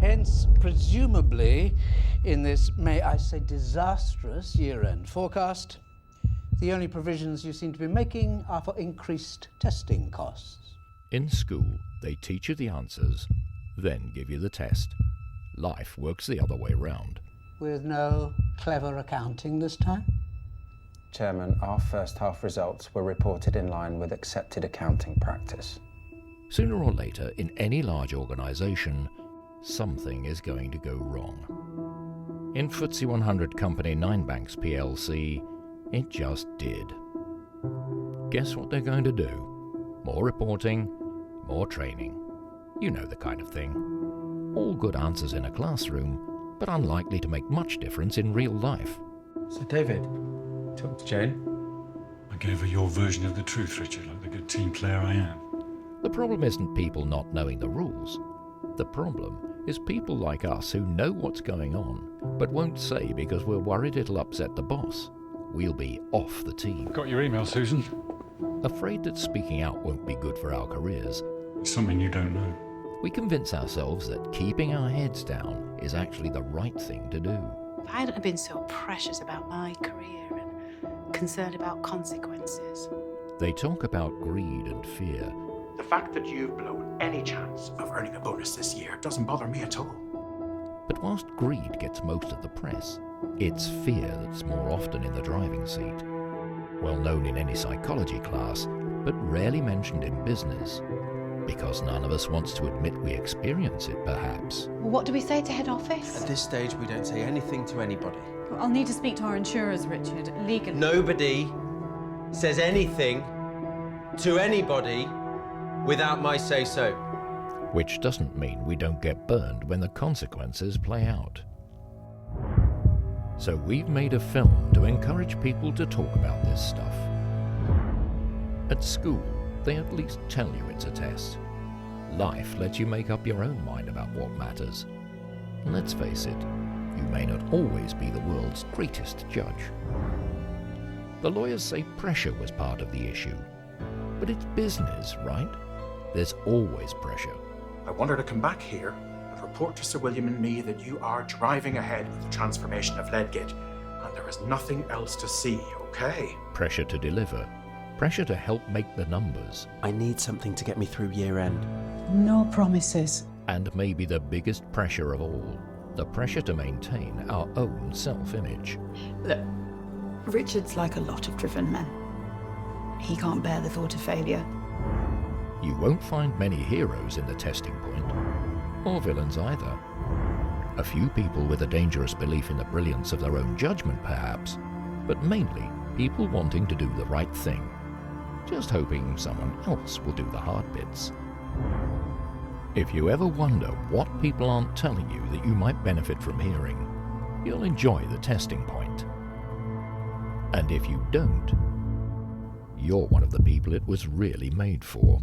Hence, presumably, in this, may I say, disastrous year-end forecast, the only provisions you seem to be making are for increased testing costs. In school, they teach you the answers, then give you the test. Life works the other way round. With no clever accounting this time? Chairman, our first half results were reported in line with accepted accounting practice. Sooner or later, in any large organisation, something is going to go wrong. In FTSE 100 company Ninebanks PLC, it just did. Guess what they're going to do? More reporting, more training. You know the kind of thing. All good answers in a classroom, but unlikely to make much difference in real life. So David, talk to Jane. I gave her your version of the truth, Richard, like the good team player I am. The problem isn't people not knowing the rules. The problem is people like us who know what's going on, but won't say because we're worried it'll upset the boss. We'll be off the team. Got your email, Susan? Afraid that speaking out won't be good for our careers, It's something you don't know. we convince ourselves that keeping our heads down is actually the right thing to do. If I hadn't been so precious about my career and concerned about consequences. They talk about greed and fear. The fact that you've blown any chance of earning a bonus this year doesn't bother me at all. But whilst greed gets most of the press, it's fear that's more often in the driving seat. Well known in any psychology class, but rarely mentioned in business. Because none of us wants to admit we experience it, perhaps. What do we say to head office? At this stage, we don't say anything to anybody. Well, I'll need to speak to our insurers, Richard, legally. Nobody says anything to anybody without my say-so. Which doesn't mean we don't get burned when the consequences play out. So we've made a film to encourage people to talk about this stuff. At school, they at least tell you it's a test. Life lets you make up your own mind about what matters. And let's face it, you may not always be the world's greatest judge. The lawyers say pressure was part of the issue. But it's business, right? There's always pressure. I want her to come back here and report to Sir William and me that you are driving ahead with the transformation of Leadgate, and there is nothing else to see, okay? Pressure to deliver. Pressure to help make the numbers. I need something to get me through year end. No promises. And maybe the biggest pressure of all, the pressure to maintain our own self-image. Look, Richard's like a lot of driven men. He can't bear the thought of failure. You won't find many heroes in the testing point, or villains either. A few people with a dangerous belief in the brilliance of their own judgment, perhaps, but mainly people wanting to do the right thing, just hoping someone else will do the hard bits. If you ever wonder what people aren't telling you that you might benefit from hearing, you'll enjoy the testing point. And if you don't, you're one of the people it was really made for.